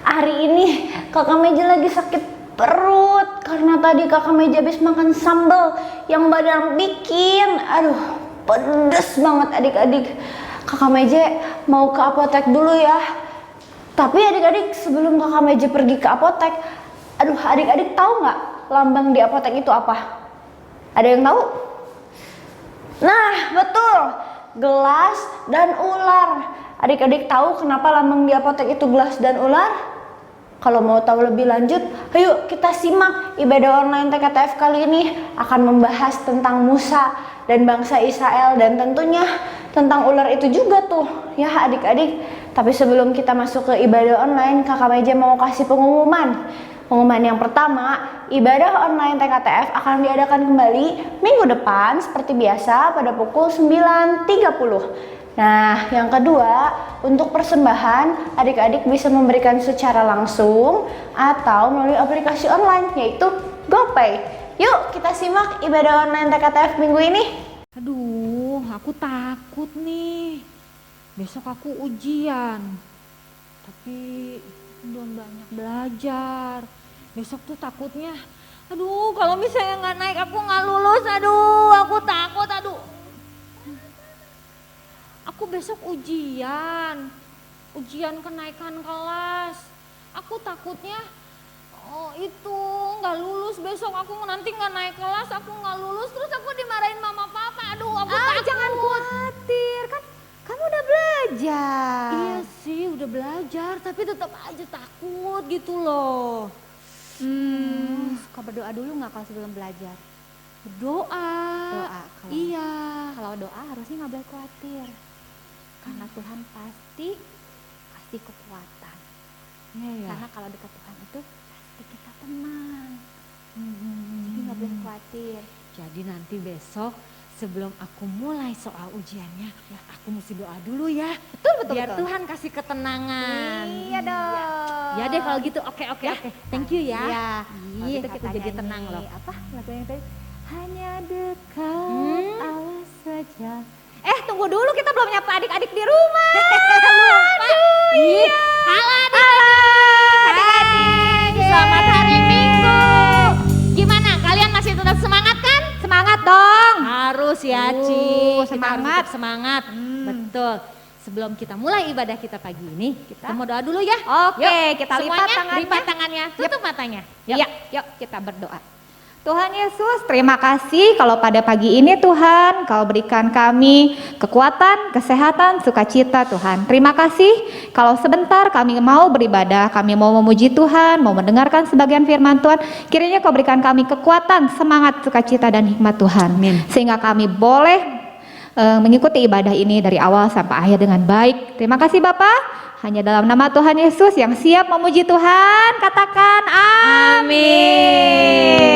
Hari ini kakak Meja lagi sakit perut karena tadi kakak Meja habis makan sambal yang Madam bikin. Aduh, pedes banget adik-adik. Kakak Meja mau ke apotek dulu ya. Tapi adik-adik, sebelum kakak Meja pergi ke apotek, aduh, adik-adik tahu nggak lambang di apotek itu apa? Ada yang tahu? Nah, betul, gelas dan ular. Adik-adik tahu kenapa lambang di apotek itu gelas dan ular? Kalau mau tahu lebih lanjut, ayo kita simak ibadah online TKTF kali ini akan membahas tentang Musa dan bangsa Israel dan tentunya tentang ular itu juga tuh ya adik-adik. Tapi sebelum kita masuk ke ibadah online, kakak Meja mau kasih pengumuman. Pengumuman yang pertama, ibadah online TKTF akan diadakan kembali minggu depan seperti biasa pada pukul 9.30. Nah, yang kedua, untuk persembahan adik-adik bisa memberikan secara langsung atau melalui aplikasi online yaitu GoPay. Yuk kita simak ibadah online TKTF minggu ini. Aduh, aku takut nih. Besok aku ujian. Tapi belum banyak belajar. Besok tuh takutnya, aduh kalau misalnya nggak naik aku nggak lulus. Aduh, aku takut. Aku besok ujian kenaikan kelas. Aku takutnya itu nggak lulus besok. Aku nanti nggak naik kelas, aku nggak lulus, terus aku dimarahin mama papa. Aduh, aku takut. Jangan khawatir, kan kamu udah belajar. Iya sih, udah belajar, tapi tetap aja takut gitu loh. Suka berdoa dulu nggak kalau sebelum belajar? Berdoa. Iya. Kalau doa harusnya nggak boleh khawatir. Karena Tuhan pasti kasih kekuatan. Iya. Karena kalau dekat Tuhan itu pasti kita tenang. Jadi nggak boleh khawatir. Jadi nanti besok sebelum aku mulai soal ujiannya, aku mesti doa dulu ya. Betul. Biar Tuhan kasih ketenangan. Iya dong. Ya deh kalau gitu, oke. Thank you ya. Iya. Kalau gitu kita jadi tenang loh. Apa lagu yang tadi? Hanya dekat Allah saja. Tunggu dulu, kita belum nyapa adik-adik di rumah. Iya. Halo adik-adik. Selamat hari Minggu. Gimana? Kalian masih tetap semangat kan? Semangat dong. Harus ya, Ci. Kita harus Semangat. tetap semangat. Betul. Sebelum kita mulai ibadah kita pagi ini, kita mau doa dulu ya. Oke, kita lipat semuanya tangannya. lipat tangannya, tutup matanya. Yuk kita berdoa. Tuhan Yesus, terima kasih kalau pada pagi ini Tuhan, Kau berikan kami kekuatan, kesehatan, sukacita Tuhan. Terima kasih kalau sebentar kami mau beribadah, kami mau memuji Tuhan, mau mendengarkan sebagian firman Tuhan. Kiranya Kau berikan kami kekuatan, semangat, sukacita dan hikmat Tuhan. Amin. Sehingga kami boleh mengikuti ibadah ini dari awal sampai akhir dengan baik. Terima kasih Bapak. Hanya dalam nama Tuhan Yesus yang siap memuji Tuhan, katakan amin.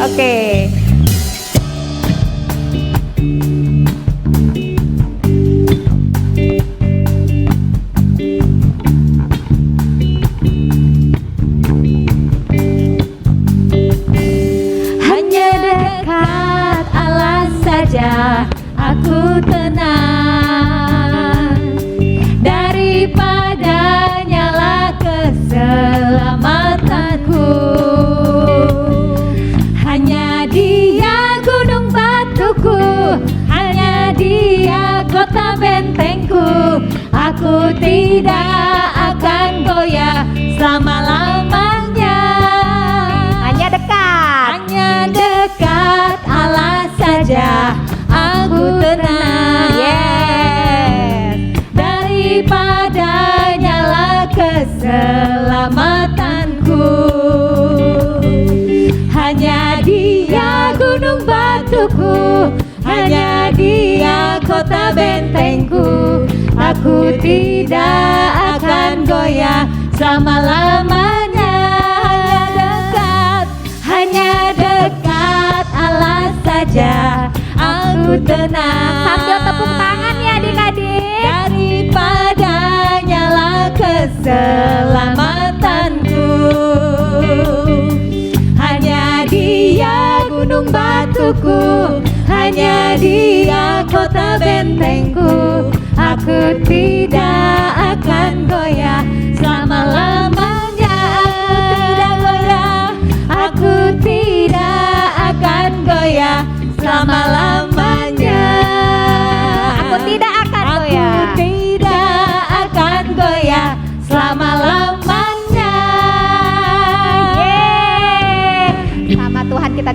Oke. Hanya dekat Allah saja aku tenang, daripada nyala keselamatanku. Hanya Dia gunung batuku, hanya Dia kota bentengku. Aku tidak akan goyah selama-lamanya. Hanya dekat Allah saja aku tenang. Daripada nyala keselamatanku. Hanya Dia gunung batuku, hanya Dia kota bentengku. Aku tidak akan goyah selama-lamanya. Hanya dekat Allah saja aku tenang. Sambil tepuk tangan ya adik-adik. Daripada nyala keselamatanku. Hanya Dia gunung batuku, hanya Dia kota bentengku. Aku tidak akan goyah selama-lamanya.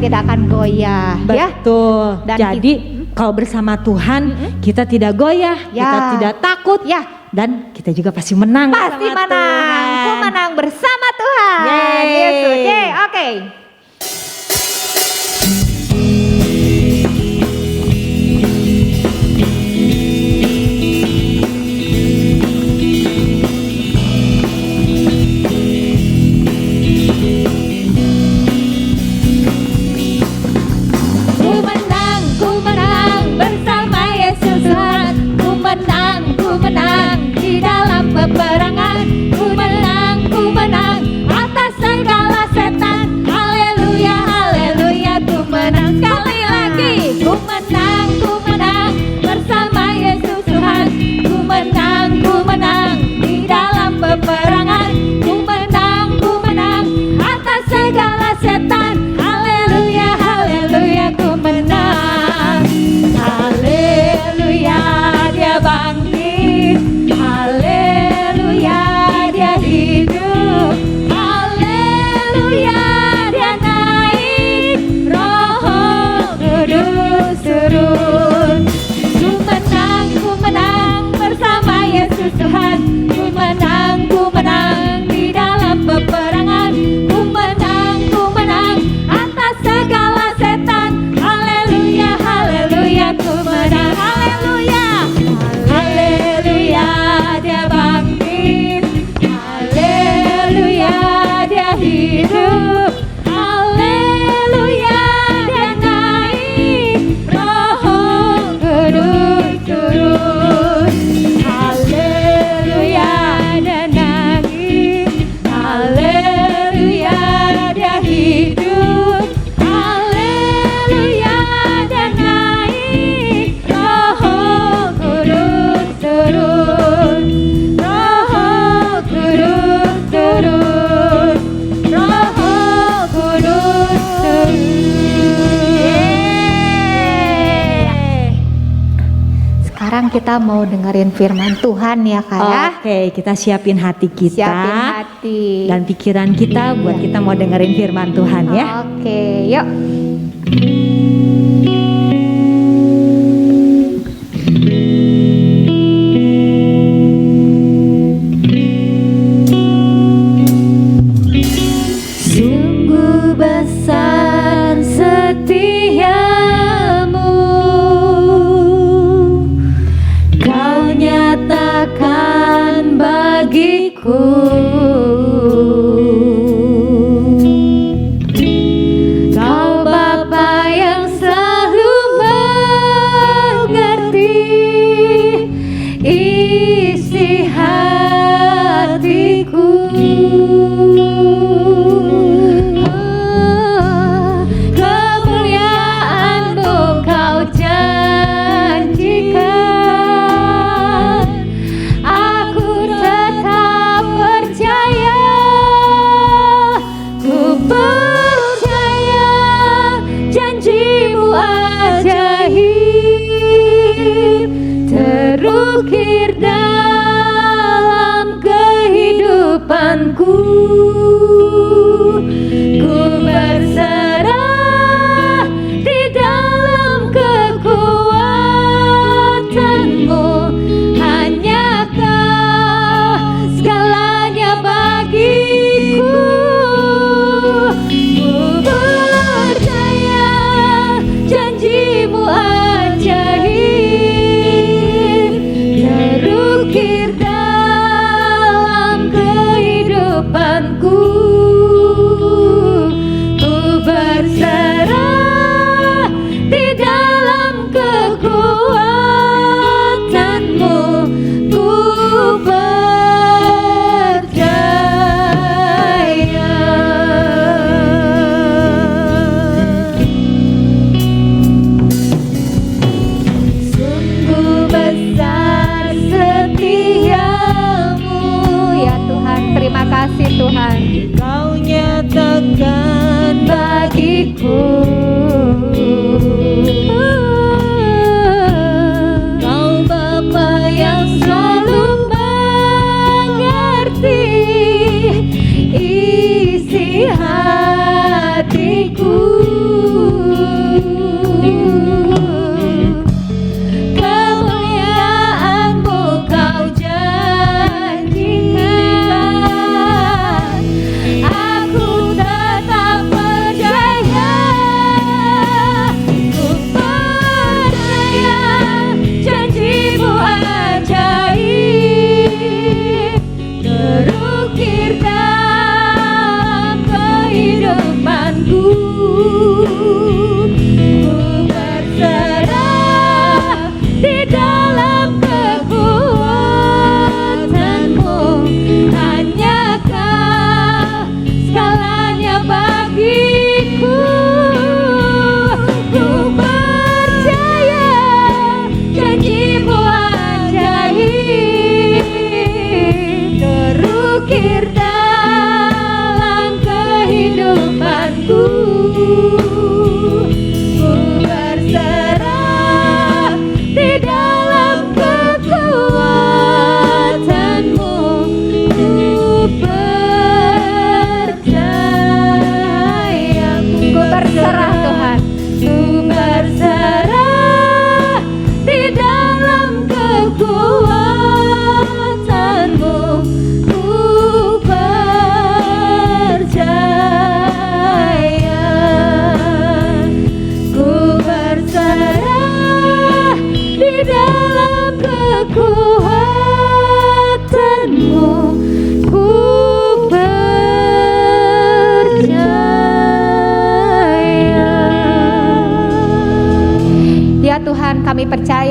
tidak akan goyah ya. Betul. Dan Jadi kalau bersama Tuhan kita tidak goyah, Ya. kita tidak takut, Ya, dan kita juga pasti menang. pasti bersama menang. Tuhan. Ku menang bersama Tuhan. Yeay. Yesus. Yeay, oke. Ku menang bersama Yesus Tuhan. Ku menang di dalam peperangan. Ku menang atas segala setan. Haleluya, haleluya, ku menang. Sekali lagi, ku menang bersama Yesus Tuhan. Ku menang di dalam peperangan. Ku menang atas segala setan. Haleluya, haleluya, ku menang. Haleluya, dia bangkit. Haleluya, dia hidup. Haleluya, dia naik. Roh Kudus turun. Ku menang bersama Yesus Tuhan. Ku menang di dalam peperangan. Ku menang atas segala setan. Haleluya, haleluya, ku menang. Haleluya, haleluya, dia bangkit. Haleluya, dia hidup. Haleluya, dia naik. Roh Kudus turun. Haleluya, dia naik. Haleluya, dia hidup. Haleluya, dia naik. Roh Kudus turun. Roh Kudus turun. Roh Kudus turun. Sekarang kita mau dengerin firman Tuhan ya Kak ya. Oke, kita siapin hati kita Siapin hati. dan pikiran kita buat kita mau dengerin firman Tuhan ya. Oke, yuk. Sungguh besar setiamu, Kau nyatakan bagiku. Kau Bapa yang selalu mengerti isi hatiku. Kemuliaan-Mu Kau janjikan. Aku tetap percaya. Ku percaya janji-Mu ajaib terukir dalam kehidupanku. Ku berserah di dalam kekuatan-Mu. Hanya Kau segalanya bagiku. Ku percaya janji-Mu ajaib terukir dalam kehidupanku. Ku berserah di dalam kekuatan-Mu. Ku percaya. Sungguh besar setiamu ya Tuhan. Terima kasih Tuhan. Kau nyatakan Bagiku Kau Bapa yang selalu mengerti isi hatiku.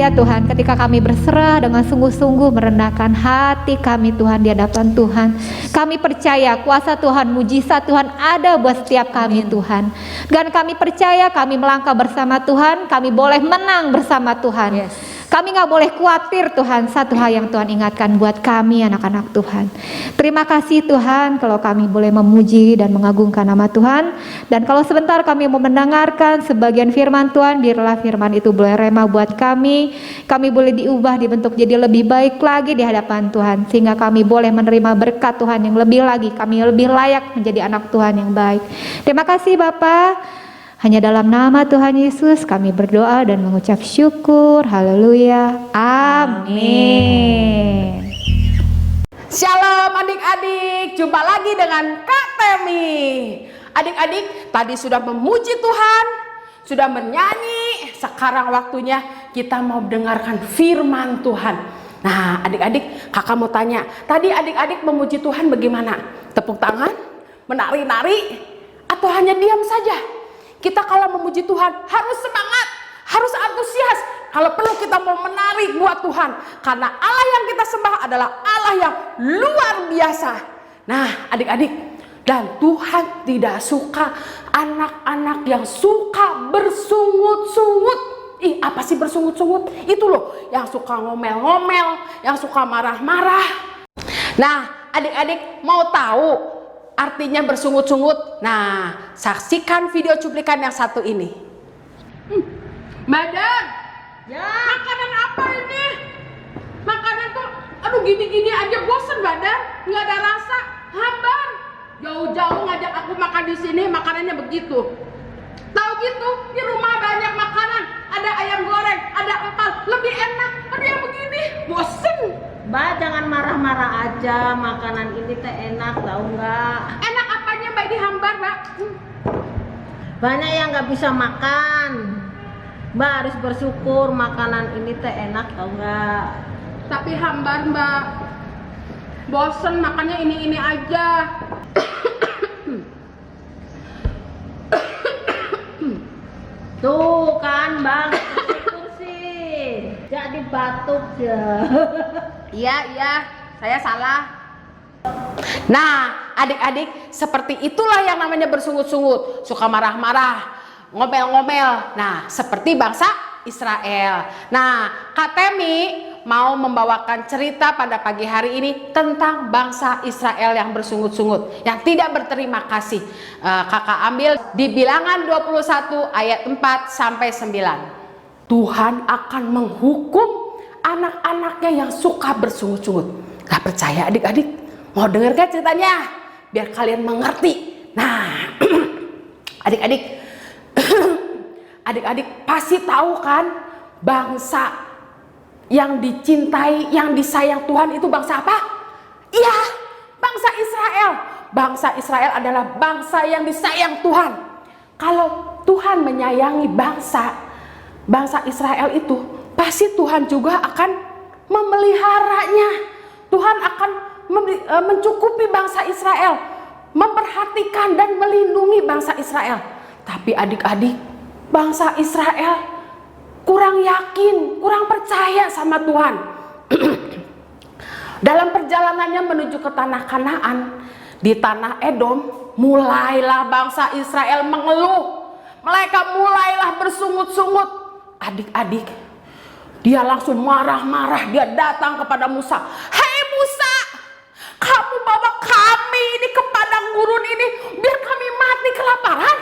percaya Tuhan, ketika kami berserah dengan sungguh-sungguh merendahkan hati kami Tuhan di hadapan Tuhan, kami percaya kuasa Tuhan, mujizat Tuhan ada buat setiap kami Tuhan. Dan kami percaya kami melangkah bersama Tuhan, kami boleh menang bersama Tuhan. Kami gak boleh khawatir Tuhan. Satu hal yang Tuhan ingatkan buat kami anak-anak Tuhan. Terima kasih Tuhan kalau kami boleh memuji dan mengagungkan nama Tuhan. Dan kalau sebentar kami mau mendengarkan sebagian firman Tuhan, biarlah firman itu boleh rema buat kami. Kami boleh diubah, dibentuk jadi lebih baik lagi di hadapan Tuhan. Sehingga kami boleh menerima berkat Tuhan yang lebih lagi. Kami lebih layak menjadi anak Tuhan yang baik. Terima kasih Bapak. Hanya dalam nama Tuhan Yesus kami berdoa dan mengucap syukur. Haleluya. Amin. Shalom adik-adik, jumpa lagi dengan Kak Temi. Adik-adik tadi sudah memuji Tuhan, sudah menyanyi. Sekarang waktunya kita mau dengarkan firman Tuhan. Nah adik-adik, kakak mau tanya, tadi adik-adik memuji Tuhan bagaimana? Tepuk tangan, menari-nari, atau hanya diam saja? Kita kalau memuji Tuhan harus semangat, harus antusias. Kalau perlu kita mau menari buat Tuhan. Karena Allah yang kita sembah adalah Allah yang luar biasa. Nah adik-adik, dan Tuhan tidak suka anak-anak yang suka bersungut-sungut. Ih, apa sih bersungut-sungut? Itu loh, yang suka ngomel-ngomel, yang suka marah-marah. Nah adik-adik mau tahu artinya bersungut-sungut? Nah, saksikan video cuplikan yang satu ini. Madam, ya. Makanan apa ini? Makanan tuh, aduh gini-gini aja bosen Madam, nggak ada rasa, hambar. Jauh-jauh ngajak aku makan di sini, makanannya begitu. Tahu gitu, di rumah banyak makanan, ada ayam goreng, ada empal, lebih enak. Aduh yang begini, bosen. Mbak jangan marah-marah aja, makanan ini teh enak tahu nggak? Enak apanya Mbak dihambar Mbak? Banyak yang nggak bisa makan. Mbak harus bersyukur makanan ini teh enak tahu nggak? Tapi hambar Mbak, bosen makannya ini aja. Tuh kan Mbak, bersyukur sih. Jadi batuk ya. Iya, saya salah. Nah, adik-adik, seperti itulah yang namanya bersungut-sungut, suka marah-marah, ngomel-ngomel. Nah, seperti bangsa Israel. Nah, Kak Temi mau membawakan cerita pada pagi hari ini tentang bangsa Israel yang bersungut-sungut, yang tidak berterima kasih. Kakak ambil di Bilangan 21 ayat 4 sampai 9. Tuhan akan menghukum anak-anaknya yang suka bersungut-sungut. Gak percaya adik-adik? Mau denger gak ceritanya? Biar kalian mengerti. Nah, adik-adik, adik-adik pasti tahu kan bangsa yang dicintai, yang disayang Tuhan itu bangsa apa? Iya, bangsa Israel. Bangsa Israel adalah bangsa yang disayang Tuhan. Kalau Tuhan menyayangi bangsa Israel itu, pasti Tuhan juga akan memeliharanya. Tuhan akan mencukupi bangsa Israel, memperhatikan dan melindungi bangsa Israel. Tapi adik-adik, bangsa Israel kurang yakin, kurang percaya sama Tuhan. Dalam perjalanannya menuju ke tanah Kanaan, di tanah Edom, mulailah bangsa Israel mengeluh. Mereka mulailah bersungut-sungut. Adik-adik, dia langsung marah-marah, dia datang kepada Musa. Hei Musa, kamu bawa kami ini ke padang gurun ini biar kami mati kelaparan?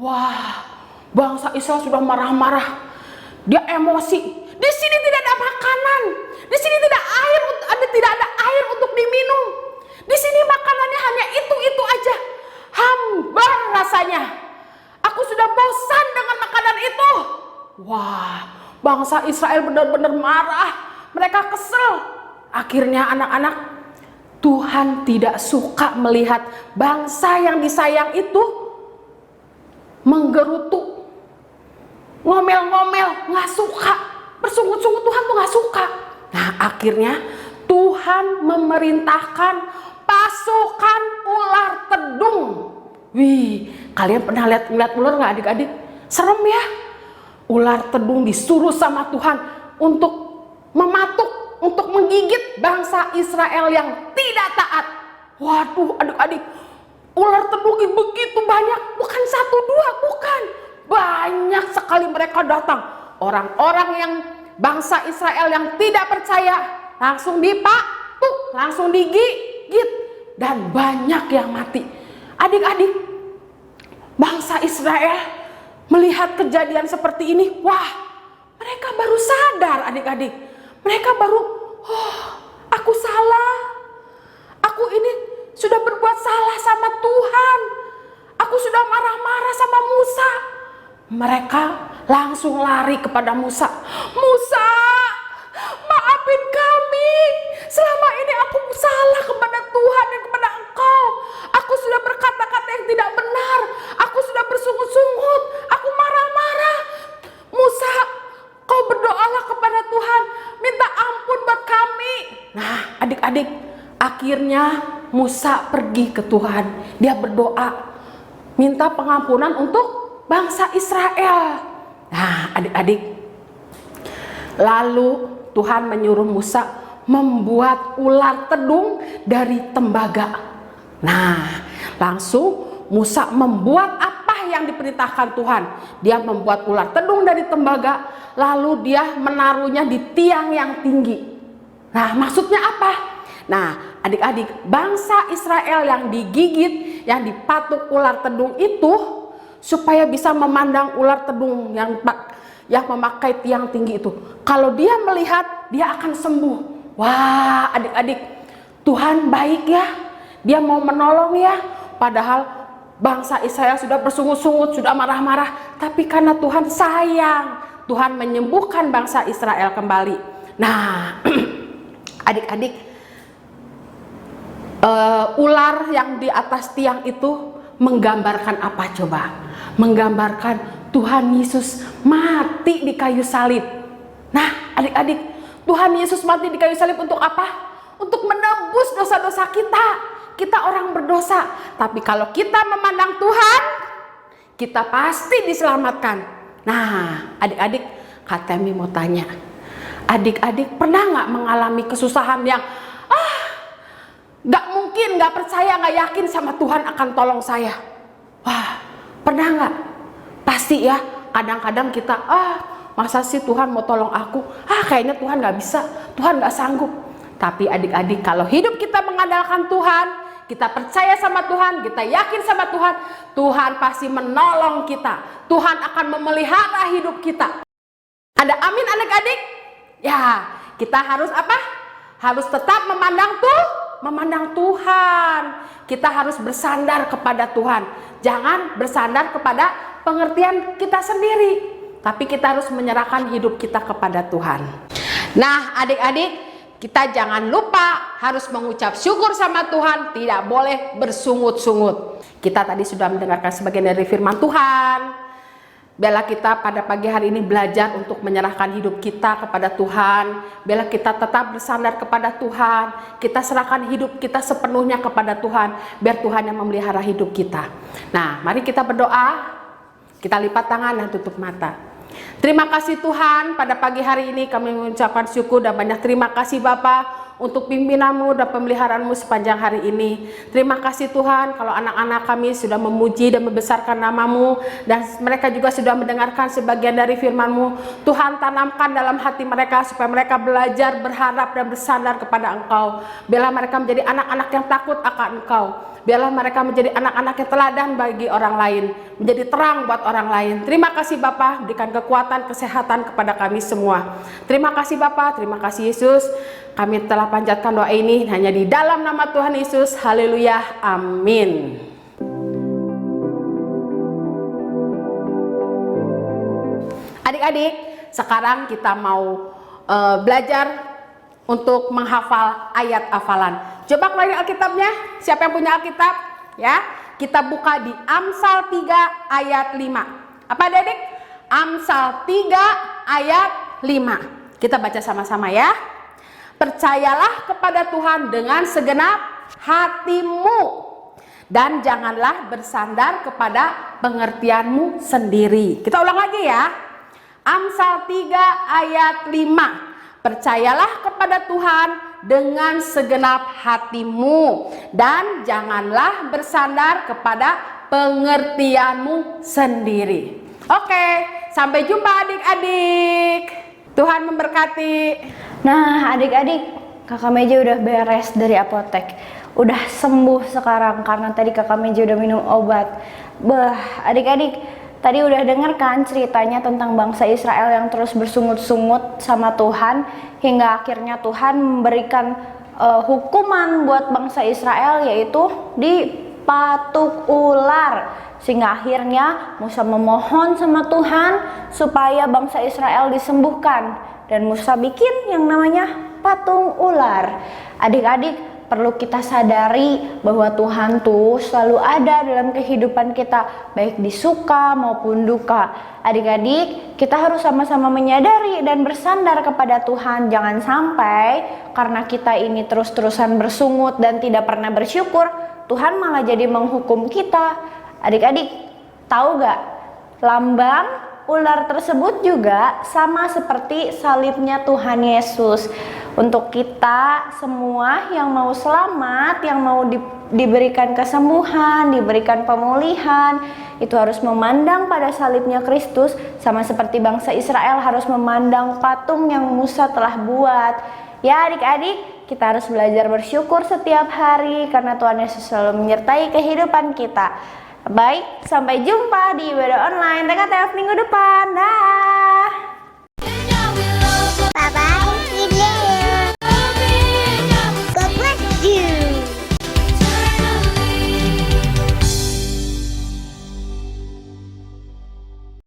Wah, bangsa Israel sudah marah-marah. Dia emosi. Di sini tidak ada makanan. Di sini tidak ada air untuk diminum. Di sini makanannya hanya itu aja. Hambar rasanya. Aku sudah bosan dengan makanan itu. Wah, bangsa Israel benar-benar marah. Mereka kesel. Akhirnya anak-anak, Tuhan tidak suka melihat bangsa yang disayang itu menggerutu, ngomel-ngomel, nggak suka, bersungut-sungut. Tuhan tuh nggak suka. Nah, akhirnya Tuhan memerintahkan pasukan ular tedung. Wih, kalian pernah lihat ular nggak adik-adik? Serem ya. Ular tedung disuruh sama Tuhan untuk mematuk, untuk menggigit bangsa Israel yang tidak taat. Waduh adik-adik, ular tedung begitu banyak, bukan satu dua, bukan. Banyak sekali mereka datang. Orang-orang yang bangsa Israel yang tidak percaya langsung dipatuk, langsung digigit, dan banyak yang mati. Adik-adik, bangsa Israel melihat kejadian seperti ini, wah, mereka baru sadar adik-adik. Mereka baru, oh, aku salah. Aku ini sudah berbuat salah sama Tuhan. Aku sudah marah-marah sama Musa. Mereka langsung lari kepada Musa. Musa, maafin kami. Selama ini aku salah kepada Tuhan dan kepada Engkau. Aku sudah berkata-kata yang tidak benar. Aku sudah bersungut-sungut. Aku marah-marah. Musa, kau berdoalah kepada Tuhan. Minta ampun buat kami. Nah, adik-adik, akhirnya Musa pergi ke Tuhan. Dia berdoa, minta pengampunan untuk bangsa Israel. Nah, adik-adik, lalu Tuhan menyuruh Musa membuat ular tedung dari tembaga. Nah, langsung Musa membuat apa yang diperintahkan Tuhan. Dia membuat ular tedung dari tembaga, lalu dia menaruhnya di tiang yang tinggi. Nah, maksudnya apa? Nah, adik-adik, bangsa Israel yang digigit, yang dipatuk ular tedung itu supaya bisa memandang ular tedung yang memakai tiang tinggi itu. Kalau dia melihat, dia akan sembuh. Wah, adik-adik, Tuhan baik ya. Dia mau menolong ya. Padahal bangsa Israel sudah bersungut-sungut, sudah marah-marah. Tapi karena Tuhan sayang, Tuhan menyembuhkan bangsa Israel kembali. Nah, adik-adik, ular yang di atas tiang itu menggambarkan apa coba? Menggambarkan Tuhan Yesus mati di kayu salib. Nah, adik-adik, Tuhan Yesus mati di kayu salib untuk apa? Untuk menebus dosa-dosa kita. Kita orang berdosa, tapi kalau kita memandang Tuhan, kita pasti diselamatkan. Nah, adik-adik, Kak Temi mau tanya, adik-adik pernah nggak mengalami kesusahan yang gak mungkin, gak percaya, gak yakin sama Tuhan akan tolong saya? Wah, pernah gak? Pasti ya, kadang-kadang kita, masa sih Tuhan mau tolong aku? Kayaknya Tuhan gak bisa, Tuhan gak sanggup. Tapi adik-adik, kalau hidup kita mengandalkan Tuhan, kita percaya sama Tuhan, kita yakin sama Tuhan, Tuhan pasti menolong kita. Tuhan akan memelihara hidup kita. Ada amin adik-adik? Ya, kita harus apa? Harus tetap memandang Tuhan. Kita harus bersandar kepada Tuhan. Jangan bersandar kepada pengertian kita sendiri, tapi kita harus menyerahkan hidup kita kepada Tuhan. Nah, adik-adik, kita jangan lupa harus mengucap syukur sama Tuhan, tidak boleh bersungut-sungut. Kita tadi sudah mendengarkan sebagian dari firman Tuhan. Biarlah kita pada pagi hari ini belajar untuk menyerahkan hidup kita kepada Tuhan. Biarlah kita tetap bersandar kepada Tuhan. Kita serahkan hidup kita sepenuhnya kepada Tuhan. Biar Tuhan yang memelihara hidup kita. Nah, mari kita berdoa. Kita lipat tangan dan tutup mata. Terima kasih Tuhan, pada pagi hari ini kami mengucapkan syukur dan banyak terima kasih Bapa untuk pimpinanmu dan pemeliharaanmu sepanjang hari ini. Terima kasih Tuhan kalau anak-anak kami sudah memuji dan membesarkan namamu, dan mereka juga sudah mendengarkan sebagian dari firman-Mu. Tuhan, tanamkan dalam hati mereka supaya mereka belajar, berharap dan bersandar kepada Engkau. Biarlah mereka menjadi anak-anak yang takut akan Engkau. Biarlah mereka menjadi anak-anak yang teladan bagi orang lain, menjadi terang buat orang lain. Terima kasih Bapa, berikan kekuatan, kesehatan kepada kami semua. Terima kasih Bapa, terima kasih Yesus. Kami telah panjatkan doa ini hanya di dalam nama Tuhan Yesus. Haleluya, amin. Adik-adik, sekarang kita mau belajar untuk menghafal ayat hafalan. Coba keluarin Alkitabnya. Siapa yang punya Alkitab? Ya, kita buka di Amsal 3 ayat 5. Apa adik-adik? Amsal 3 ayat 5. Kita baca sama-sama ya. Percayalah kepada Tuhan dengan segenap hatimu, dan janganlah bersandar kepada pengertianmu sendiri. Kita ulang lagi ya. Amsal 3 ayat 5. Percayalah kepada Tuhan dengan segenap hatimu dan janganlah bersandar kepada pengertianmu sendiri. Oke, sampai jumpa adik-adik. Tuhan memberkati. Nah adik-adik, kakak Meja udah beres dari apotek, udah sembuh sekarang karena tadi kakak Meja udah minum obat. Adik-adik, tadi udah denger kan ceritanya tentang bangsa Israel yang terus bersungut-sungut sama Tuhan hingga akhirnya Tuhan memberikan hukuman buat bangsa Israel, yaitu dipatuk ular, sehingga akhirnya Musa memohon sama Tuhan supaya bangsa Israel disembuhkan dan Musa bikin yang namanya patung ular. Adik-adik, perlu kita sadari bahwa Tuhan tuh selalu ada dalam kehidupan kita, baik di suka maupun duka. Adik-adik, kita harus sama-sama menyadari dan bersandar kepada Tuhan. Jangan sampai karena kita ini terus-terusan bersungut dan tidak pernah bersyukur, Tuhan malah jadi menghukum kita. Adik-adik, tahu gak? Lambang ular tersebut juga sama seperti salibnya Tuhan Yesus. Untuk kita semua yang mau selamat, yang mau diberikan kesembuhan, diberikan pemulihan, itu harus memandang pada salibnya Kristus, sama seperti bangsa Israel harus memandang patung yang Musa telah buat. Ya adik-adik, kita harus belajar bersyukur setiap hari karena Tuhan Yesus selalu menyertai kehidupan kita. Baik, sampai jumpa di ibadah online TKTF minggu depan. Dah.